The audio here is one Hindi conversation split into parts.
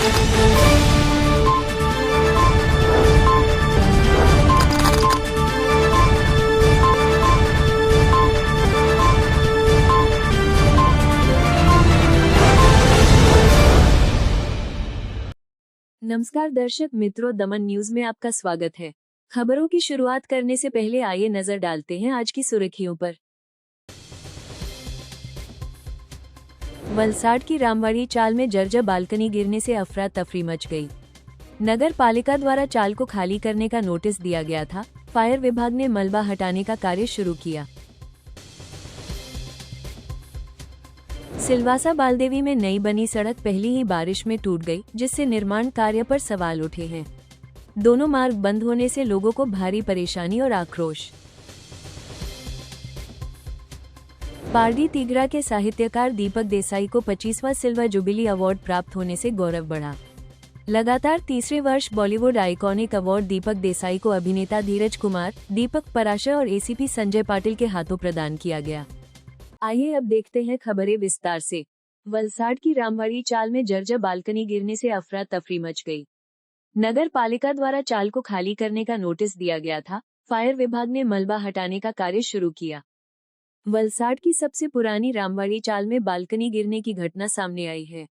नमस्कार दर्शक मित्रों, दमन न्यूज में आपका स्वागत है। खबरों की शुरुआत करने से पहले आइए नजर डालते हैं आज की सुर्खियों पर। वलसाड की रामवाड़ी चाल में जर्जर बालकनी गिरने से अफरा तफरी मच गई। नगर पालिका द्वारा चाल को खाली करने का नोटिस दिया गया था। फायर विभाग ने मलबा हटाने का कार्य शुरू किया। सिलवासा बालदेवी में नई बनी सड़क पहली ही बारिश में टूट गई, जिससे निर्माण कार्य पर सवाल उठे हैं। दोनों मार्ग बंद होने से लोगों को भारी परेशानी और आक्रोश। पारडी तिगरा के साहित्यकार दीपक देसाई को 25वां सिल्वर जुबिली अवार्ड प्राप्त होने से गौरव बढ़ा। लगातार तीसरे वर्ष बॉलीवुड आइकॉनिक अवार्ड दीपक देसाई को अभिनेता धीरज कुमार, दीपक पराशर और एसीपी संजय पाटिल के हाथों प्रदान किया गया। आइए अब देखते हैं खबरें विस्तार से। वलसाड की रामवाड़ी चाल में जर्जर बालकनी गिरने से अफरा तफरी मच गई। नगर पालिका द्वारा चाल को खाली करने का नोटिस दिया गया था। फायर विभाग ने मलबा हटाने का कार्य शुरू किया। वलसाड की सबसे पुरानी रामवाड़ी चाल में बालकनी गिरने की घटना सामने आई है।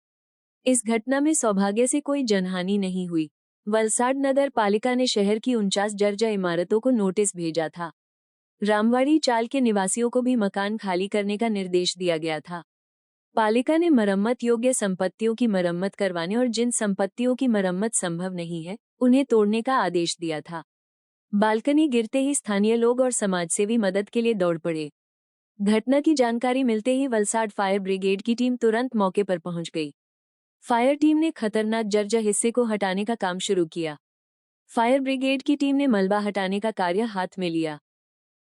इस घटना में सौभाग्य से कोई जनहानि नहीं हुई। वलसाड नगर पालिका ने शहर की 49 जर्जर इमारतों को नोटिस भेजा था। रामवाड़ी चाल के निवासियों को भी मकान खाली करने का निर्देश दिया गया था। पालिका ने मरम्मत योग्य संपत्तियों की मरम्मत करवाने और जिन संपत्तियों की मरम्मत संभव नहीं है, उन्हें तोड़ने का आदेश दिया था। बालकनी गिरते ही स्थानीय लोग और समाजसेवी मदद के लिए दौड़ पड़े। घटना की जानकारी मिलते ही वलसाड फायर ब्रिगेड की टीम तुरंत मौके पर पहुंच गई। फायर टीम ने खतरनाक जर्जर हिस्से को हटाने का काम शुरू किया। फायर ब्रिगेड की टीम ने मलबा हटाने का कार्य हाथ में लिया।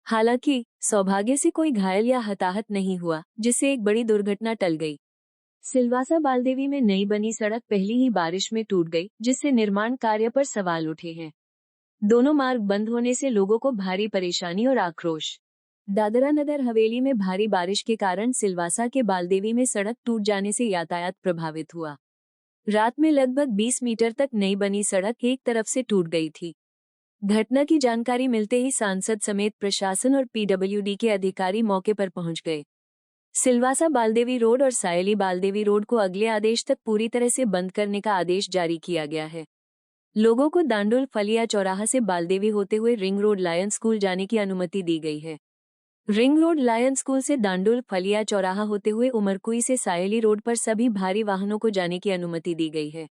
हालांकि सौभाग्य से कोई घायल या हताहत नहीं हुआ, जिससे एक बड़ी दुर्घटना टल गई। सिलवासा बालदेवी में नई बनी सड़क पहली ही बारिश में टूट गई, जिससे निर्माण कार्य पर सवाल उठे हैं। दोनों मार्ग बंद होने से लोगों को भारी परेशानी और आक्रोश। दादरा नगर हवेली में भारी बारिश के कारण सिलवासा के बालदेवी में सड़क टूट जाने से यातायात प्रभावित हुआ। रात में लगभग 20 मीटर तक नई बनी सड़क एक तरफ से टूट गई थी। घटना की जानकारी मिलते ही सांसद समेत प्रशासन और पीडब्ल्यूडी के अधिकारी मौके पर पहुंच गए। सिलवासा बालदेवी रोड और सायली बालदेवी रोड को अगले आदेश तक पूरी तरह से बंद करने का आदेश जारी किया गया है। लोगों को दांडुल फलिया चौराहा से बालदेवी होते हुए रिंग रोड लायन स्कूल जाने की अनुमति दी गई है। रिंग रोड लायन स्कूल से दांडुल फलिया चौराहा होते हुए उमरकुई से सायली रोड पर सभी भारी वाहनों को जाने की अनुमति दी गई है।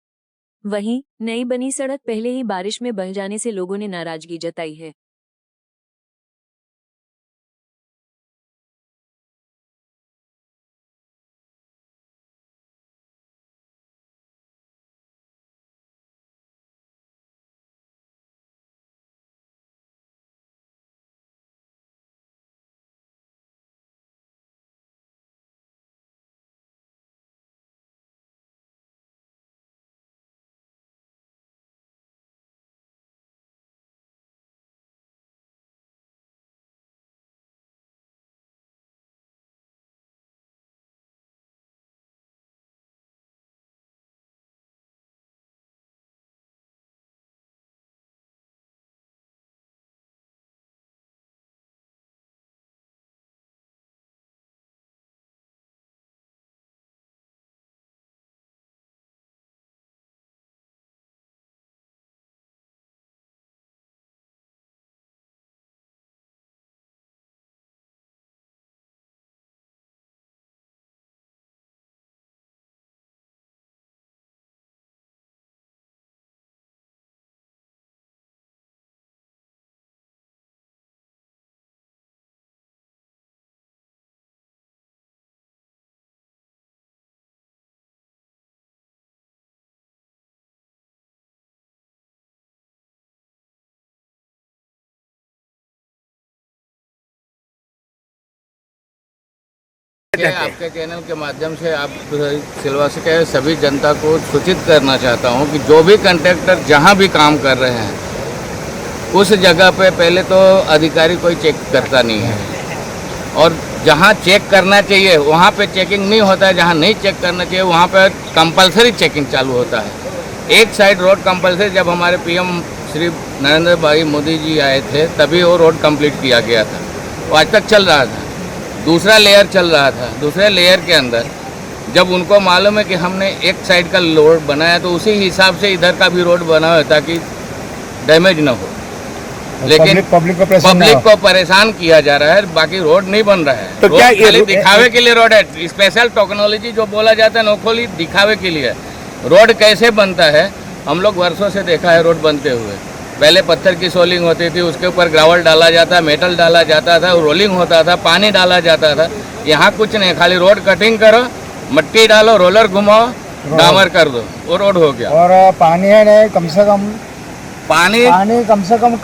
वहीं नई बनी सड़क पहले ही बारिश में बह जाने से लोगों ने नाराजगी जताई है। आपके चैनल के माध्यम से आप सिलवासा के सभी जनता को सूचित करना चाहता हूं कि जो भी कंट्रैक्टर जहां भी काम कर रहे हैं उस जगह पे पहले तो अधिकारी कोई चेक करता नहीं है, और जहां चेक करना चाहिए वहां पे चेकिंग नहीं होता है। जहां नहीं चेक करना चाहिए वहां पे कंपलसरी चेकिंग चालू होता है। एक साइड रोड कंपलसरी जब हमारे पीएम श्री नरेंद्र भाई मोदी जी आए थे तभी वो रोड कंप्लीट किया गया था, वो आज तक चल रहा था। दूसरा लेयर चल रहा था, दूसरे लेयर के अंदर जब उनको मालूम है कि हमने एक साइड का रोड बनाया तो उसी हिसाब से इधर का भी रोड बना है ताकि डैमेज ना हो, लेकिन पब्लिक को परेशान किया जा रहा है, बाकी रोड नहीं बन रहा है। तो क्या खाली दिखावे के लिए रोड है, स्पेशल टेक्नोलॉजी जो बोला जाता है नोखोली दिखावे के लिए। रोड कैसे बनता है हम लोग वर्षों से देखा है रोड बनते हुए। पहले पत्थर की सोलिंग होती थी, उसके ऊपर ग्रावल डाला जाता, मेटल डाला जाता था, रोलिंग होता था, पानी डाला जाता था। यहाँ कुछ नहीं, खाली रोड कटिंग करो, मट्टी डालो, रोलर घुमाओ, डामर कर दो, वो रोड हो गया। और पानी है नहीं, कम से कम पानी कम से कम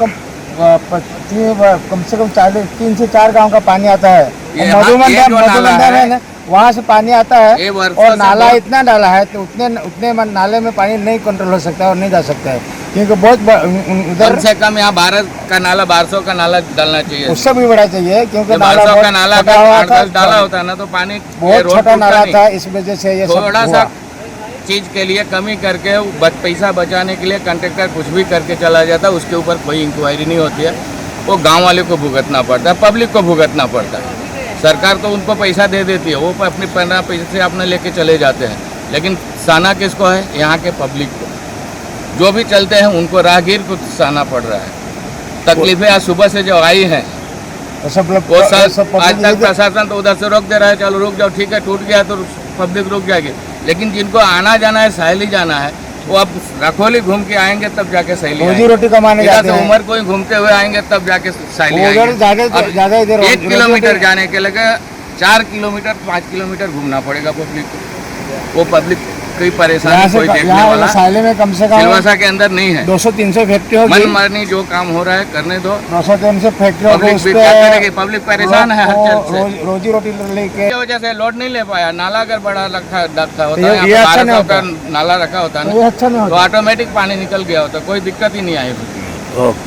3 से 4 गांव का पानी आता है। मधुमंडल है ना, वहाँ से पानी आता है और नाला इतना डाला है तो उतने नाले में पानी नहीं कंट्रोल हो सकता है और नहीं जा सकता है, क्योंकि बहुत उधर कम से कम यहाँ 1200 का नाला डालना चाहिए, उससे भी बड़ा चाहिए, क्योंकि 1200 का नाला डाला होता है ना तो पानी बहुत छोटा नाला था, इस वजह से ये थोड़ा सा चीज के लिए कमी करके पैसा बचाने के लिए कंट्रेक्टर कुछ भी करके चला जाता है, उसके ऊपर कोई इंक्वायरी नहीं होती है। वो गांव वाले को भुगतना पड़ता है, पब्लिक को भुगतना पड़ता है। सरकार तो उनको पैसा दे देती है, वो अपने 15 पैसे अपने लेके चले जाते हैं, लेकिन साना किसको है? यहाँ के पब्लिक को, जो भी चलते हैं उनको राहगीर को साना पड़ रहा है। तकलीफें आज सुबह से जो आई हैं वो आज तक प्रशासन तो उधर से रोक दे रहा है, चलो रुक जाओ, ठीक है, टूट गया तो पब्लिक रुक जाएगी, लेकिन जिनको आना जाना है, सहेली जाना है, वो अब रखोली घूम के आएंगे तब जाके सहेली रोजी रोटी कमाने जाते हैं। उमर कोई घूमते हुए आएंगे तब जाके सहेली आएंगे। 1 किलोमीटर जाने के लगे 4 किलोमीटर 5 किलोमीटर घूमना पड़ेगा पब्लिक को। वो पब्लिक कोई परेशानी कोई देखने वाला साले में कम से कम सिलवासा के अंदर नहीं है। 200-300 फैक्ट्री होगी, मनमानी जो काम हो रहा है करने दो। 200-300 फैक्ट्री होगी, पब्लिक परेशान है हर चीज से। रोजी रोटी लेके वजह से लोड नहीं ले पाया। नाला अगर बड़ा रखा होता है, 1200 का नाला रखा होता है ना तो ऑटोमेटिक पानी निकल गया होता, कोई दिक्कत ही नहीं आई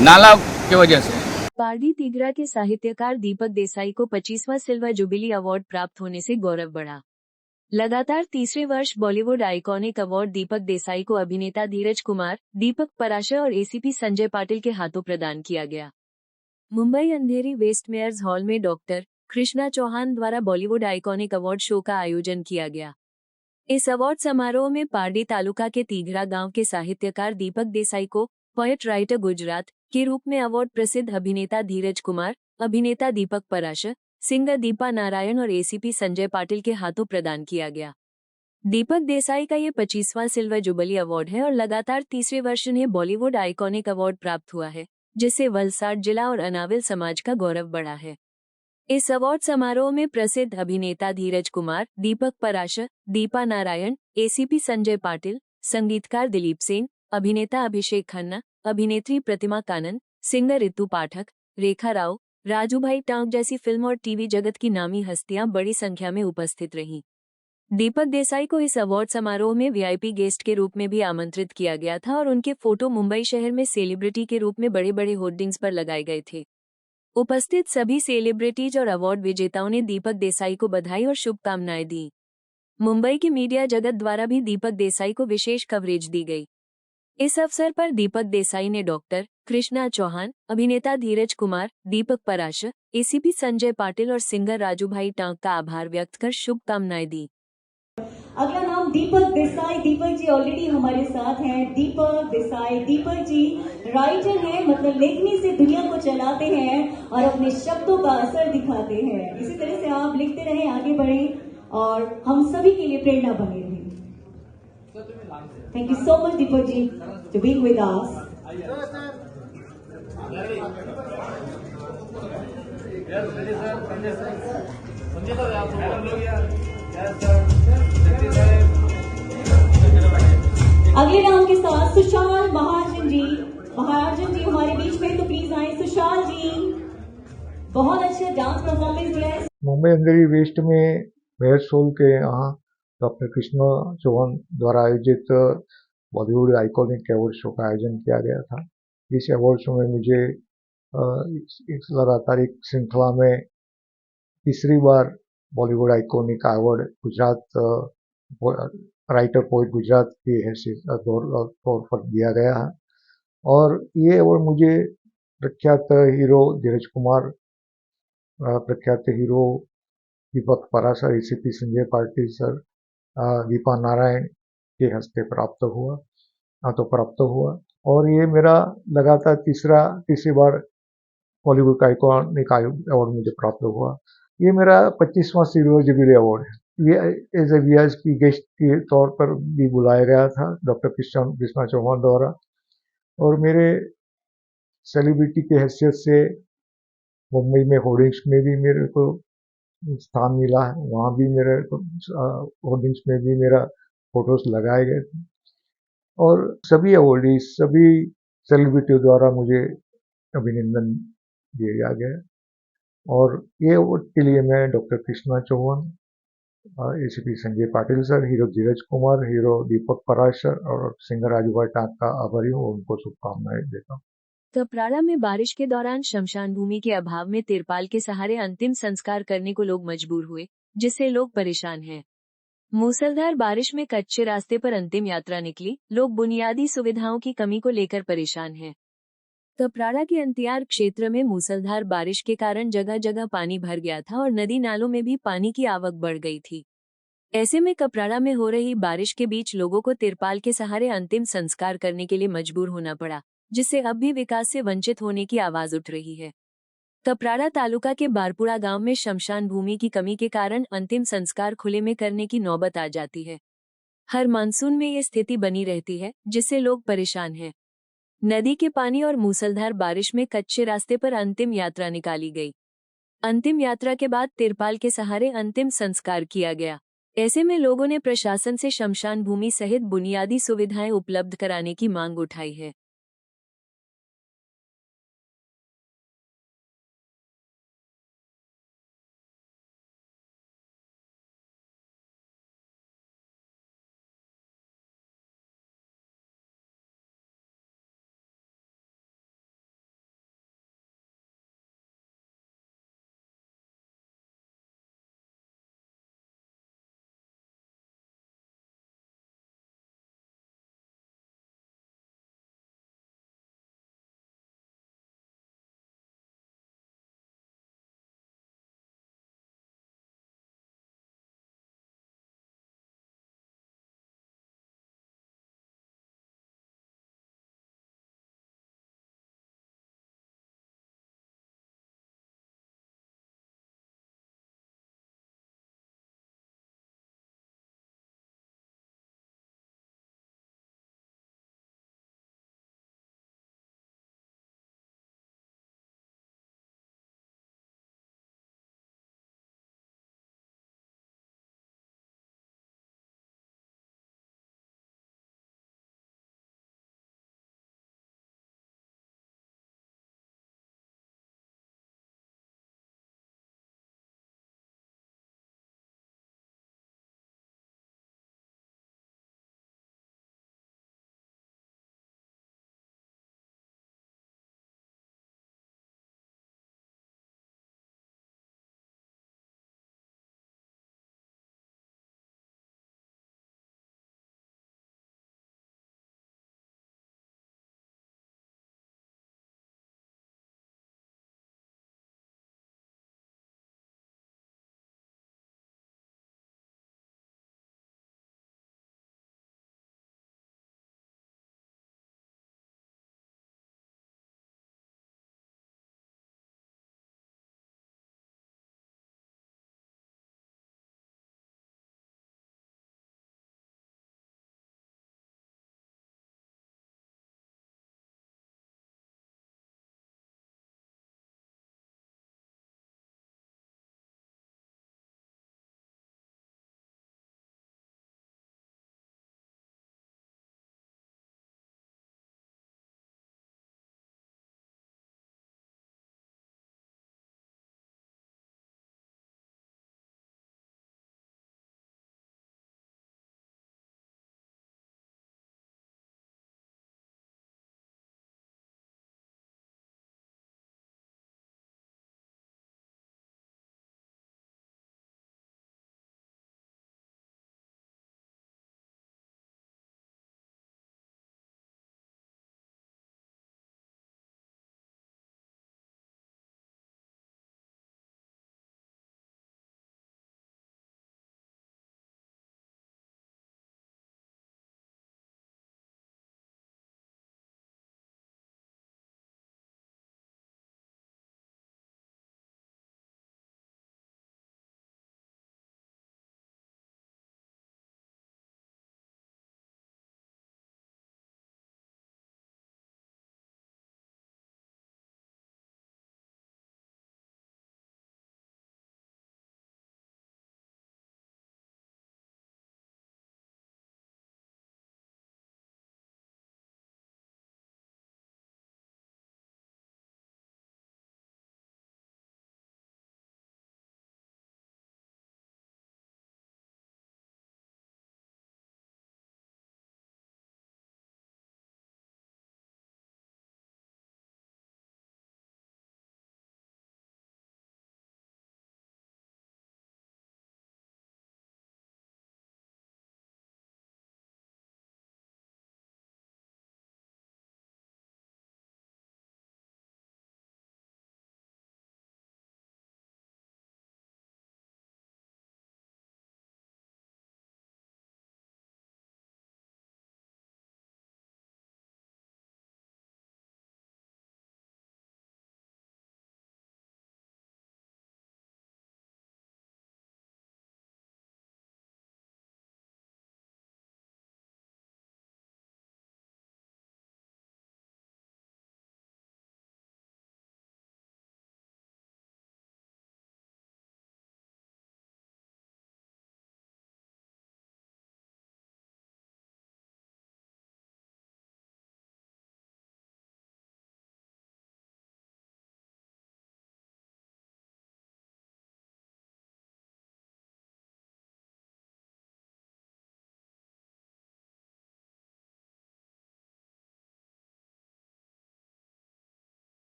नाला की वजह से। पारडी तिगरा के साहित्यकार दीपक देसाई को 25वां सिल्वर जुबिली अवार्ड प्राप्त होने से गौरव बढ़ा। लगातार तीसरे वर्ष बॉलीवुड आइकॉनिक अवार्ड दीपक देसाई को अभिनेता धीरज कुमार, दीपक पराशर और एसीपी संजय पाटिल के हाथों प्रदान किया गया। मुंबई अंधेरी वेस्ट मेयर्स हॉल में डॉक्टर कृष्णा चौहान द्वारा बॉलीवुड आइकॉनिक अवार्ड शो का आयोजन किया गया। इस अवार्ड समारोह में पारडी तालुका के तिगरा गांव के साहित्यकार दीपक देसाई को पोएट राइटर गुजरात के रूप में अवार्ड प्रसिद्ध अभिनेता धीरज कुमार, अभिनेता दीपक पराशर, सिंगर दीपा नारायण और एसीपी संजय पाटिल के हाथों प्रदान किया गया। दीपक देसाई का ये 25वां सिल्वर जुबली अवार्ड है और लगातार तीसरे वर्ष उन्हें बॉलीवुड आइकॉनिक अवार्ड प्राप्त हुआ है, जिससे वलसाड जिला और अनाविल समाज का गौरव बढ़ा है। इस अवार्ड समारोह में प्रसिद्ध अभिनेता धीरज कुमार, दीपक पराशर, दीपा नारायण, एसीपी संजय पाटिल, संगीतकार दिलीप सेन, अभिनेता अभिषेक खन्ना, अभिनेत्री प्रतिमा कानन, सिंगर रितु पाठक, रेखा राव, राजू भाई टांग जैसी फिल्म और टीवी जगत की नामी हस्तियां बड़ी संख्या में उपस्थित रहीं। दीपक देसाई को इस अवार्ड समारोह में वीआईपी गेस्ट के रूप में भी आमंत्रित किया गया था और उनके फोटो मुंबई शहर में सेलिब्रिटी के रूप में बड़े बड़े होर्डिंग्स पर लगाए गए थे। उपस्थित सभी सेलिब्रिटीज और अवार्ड विजेताओं ने दीपक देसाई को बधाई और शुभकामनाएं दी। मुंबई की मीडिया जगत द्वारा भी दीपक देसाई को विशेष कवरेज दी गई। इस अवसर पर दीपक देसाई ने डॉक्टर कृष्णा चौहान, अभिनेता धीरज कुमार, दीपक पराशर, एसीपी संजय पाटिल और सिंगर राजू भाई टांग का आभार व्यक्त कर शुभकामनाएं दी। अगला नाम दीपक देसाई। दीपक जी ऑलरेडी हमारे साथ हैं। दीपक देसाई, दीपक जी राइटर हैं, मतलब लेखनी से दुनिया को चलाते हैं और अपने शब्दों का असर दिखाते हैं। इसी तरह से आप लिखते रहें, आगे बढ़ें और हम सभी के लिए प्रेरणा बने रहें। Thank you so much Deepak ji to be with us. अगले नाम के साथ सुशाल महाजन जी। महाजन जी हमारे बीच में, तो प्लीज आए सुशाल जी। बहुत अच्छा डांस परफॉर्मेंस दिया है। मुंबई अंधेरी वेस्ट में मेयर्स हॉल के यहाँ डॉक्टर कृष्णा चौहान द्वारा आयोजित बॉलीवुड आइकॉनिक अवार्ड शो का आयोजन किया गया था। इस अवार्ड शो में मुझे इस लगातार एक श्रृंखला में तीसरी बार Bollywood iconic award Gujarat writer poet Gujarat की हैसियत तौर पर दिया गया है। और ये अवार्ड मुझे प्रख्यात हीरो धीरज कुमार, प्रख्यात hero Deepak Parashar, ACP Sanjay Patil sir, Deepa Narayan के हस्ते प्राप्त हुआ। और ये मेरा लगातार तीसरी बार बॉलीवुड आइकॉनिक अवार्ड मुझे प्राप्त हुआ। ये मेरा 25वां सिल्वर जुबली अवार्ड है। ये एज ए वीआईपी गेस्ट के तौर पर भी बुलाया गया था डॉक्टर कृष्णा चौहान द्वारा, और मेरे सेलिब्रिटी की हैसियत से मुंबई में होर्डिंग्स में भी मेरे को स्थान मिला है। वहाँ भी मेरे होर्डिंग्स में भी मेरा फोटोज लगाए गए थे। और सभी अवॉर्डीज, सभी सेलिब्रिटियों द्वारा मुझे अभिनंदन दिया गया। और ये अवार्ड के लिए मैं doctor Krishna Chauhan, ACP Sanjay Patil sir, hero Dheeraj Kumar, hero Deepak Parashar और सिंगर राजूभाई टाक का आभारी हूँ और उनको शुभकामनाएं देता हूँ। कपराड़ा में बारिश के दौरान शमशान भूमि के अभाव में तिरपाल के सहारे अंतिम संस्कार करने को लोग मजबूर हुए, जिससे लोग परेशान हैं। मूसलधार बारिश में कच्चे रास्ते पर अंतिम यात्रा निकली, लोग बुनियादी सुविधाओं की कमी को लेकर परेशान हैं। कपराड़ा के अंतियार क्षेत्र में मूसलधार बारिश के कारण जगह जगह पानी भर गया था और नदी नालों में भी पानी की आवक बढ़ गई थी। ऐसे में कपराड़ा में हो रही बारिश के बीच लोगों को तिरपाल के सहारे अंतिम संस्कार करने के लिए मजबूर होना पड़ा, जिससे अब भी विकास से वंचित होने की आवाज उठ रही है। कपराड़ा तालुका के बारपुड़ा गांव में शमशान भूमि की कमी के कारण अंतिम संस्कार खुले में करने की नौबत आ जाती है। हर मानसून में ये स्थिति बनी रहती है, जिससे लोग परेशान हैं। नदी के पानी और मूसलधार बारिश में कच्चे रास्ते पर अंतिम यात्रा निकाली गई। अंतिम यात्रा के बाद तिरपाल के सहारे अंतिम संस्कार किया गया। ऐसे में लोगों ने प्रशासन से शमशान भूमि सहित बुनियादी सुविधाएं उपलब्ध कराने की मांग उठाई है।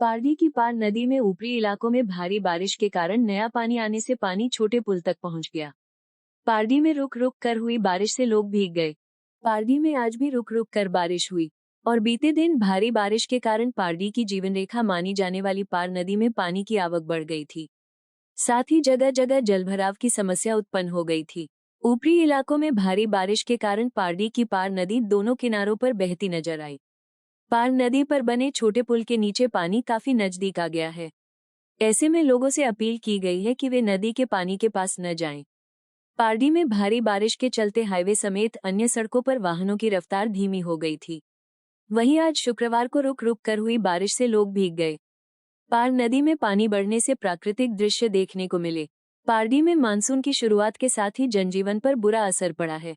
पारडी की पार नदी में ऊपरी इलाकों में भारी बारिश के कारण नया पानी आने से पानी छोटे पुल तक पहुंच गया। पारडी में रुक रुक कर हुई बारिश से लोग भीग गए। पारडी में आज भी रुक रुक कर बारिश हुई और बीते दिन भारी बारिश के कारण पारडी की जीवन रेखा मानी जाने वाली पार नदी में पानी की आवक बढ़ गई थी। साथ ही जगह जगह जलभराव की समस्या उत्पन्न हो गई थी। ऊपरी इलाकों में भारी बारिश के कारण पारडी की पार नदी दोनों किनारों पर बहती नजर आई। पार नदी पर बने छोटे पुल के नीचे पानी काफी नजदीक आ गया है। ऐसे में लोगों से अपील की गई है कि वे नदी के पानी के पास न जाएं। पारडी में भारी बारिश के चलते हाईवे समेत अन्य सड़कों पर वाहनों की रफ्तार धीमी हो गई थी। वहीं आज शुक्रवार को रुक रुक कर हुई बारिश से लोग भीग गए। पार नदी में पानी बढ़ने से प्राकृतिक दृश्य देखने को मिले। पारडी में मानसून की शुरुआत के साथ ही जनजीवन पर बुरा असर पड़ा है।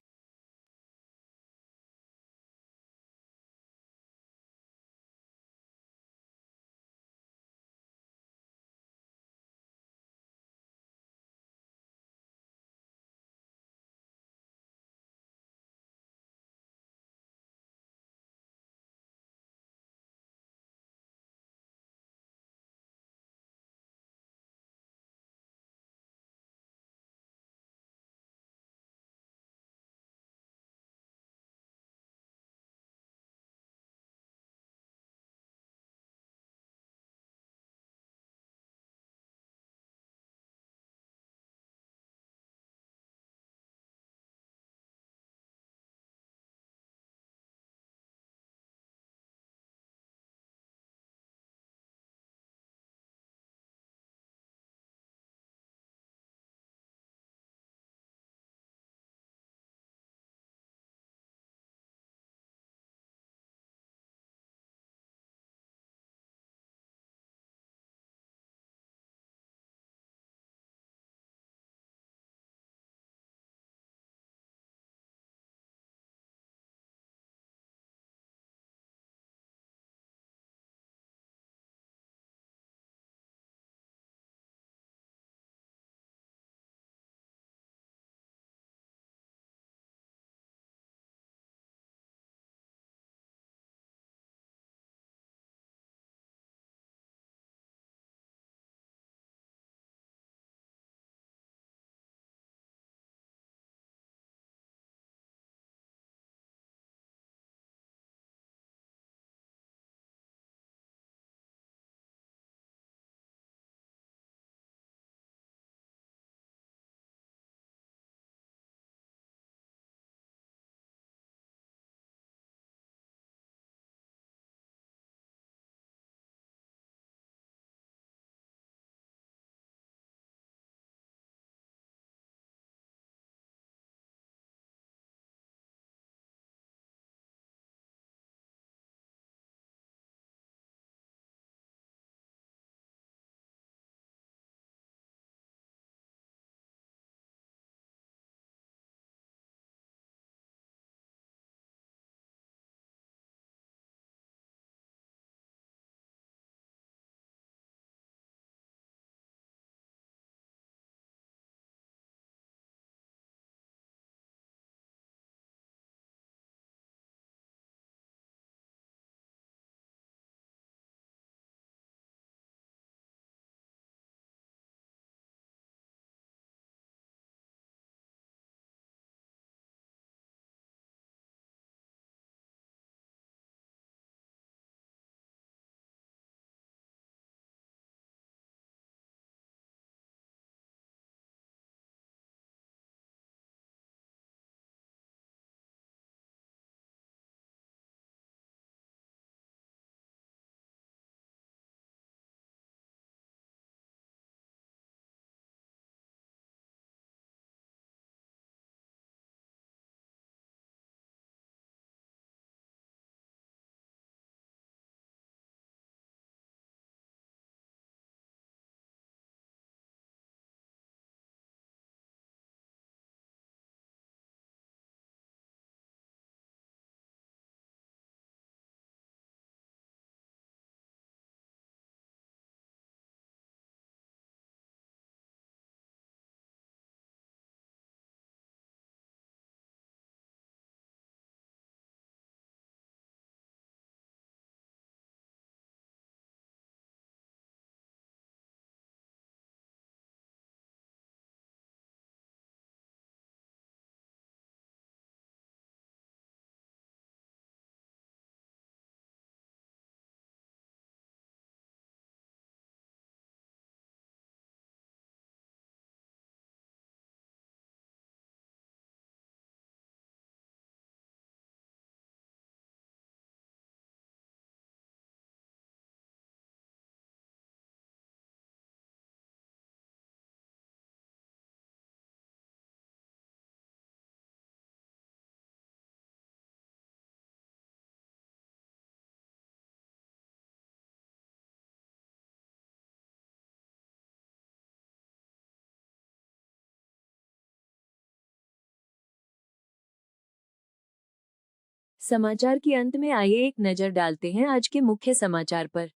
समाचार के अंत में आइए एक नजर डालते हैं आज के मुख्य समाचार पर।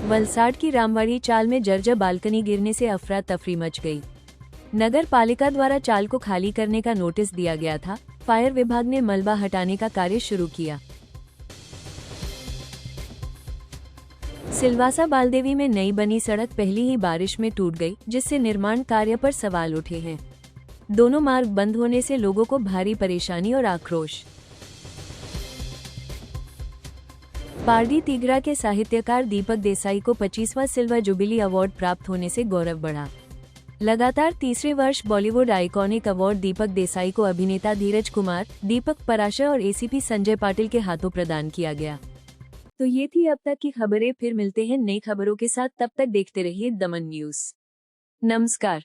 वलसाड की रामवाड़ी चाल में जर्जर बालकनी गिरने से अफरा तफरी मच गई। नगर पालिका द्वारा चाल को खाली करने का नोटिस दिया गया था। फायर विभाग ने मलबा हटाने का कार्य शुरू किया। सिलवासा बालदेवी में नई बनी सड़क पहली ही बारिश में टूट गई, जिससे निर्माण कार्य पर सवाल उठे हैं। दोनों मार्ग बंद होने से लोगों को भारी परेशानी और आक्रोश। पारडी तिगरा के साहित्यकार दीपक देसाई को 25वां सिल्वर जुबिली अवार्ड प्राप्त होने से गौरव बढ़ा। लगातार तीसरे वर्ष बॉलीवुड आइकॉनिक अवार्ड दीपक देसाई को अभिनेता धीरज कुमार, दीपक पराशर और एसीपी संजय पाटिल के हाथों प्रदान किया गया। तो ये थी अब तक की खबरें। फिर मिलते हैं नई खबरों के साथ, तब तक देखते रहिए दमन न्यूज। नमस्कार।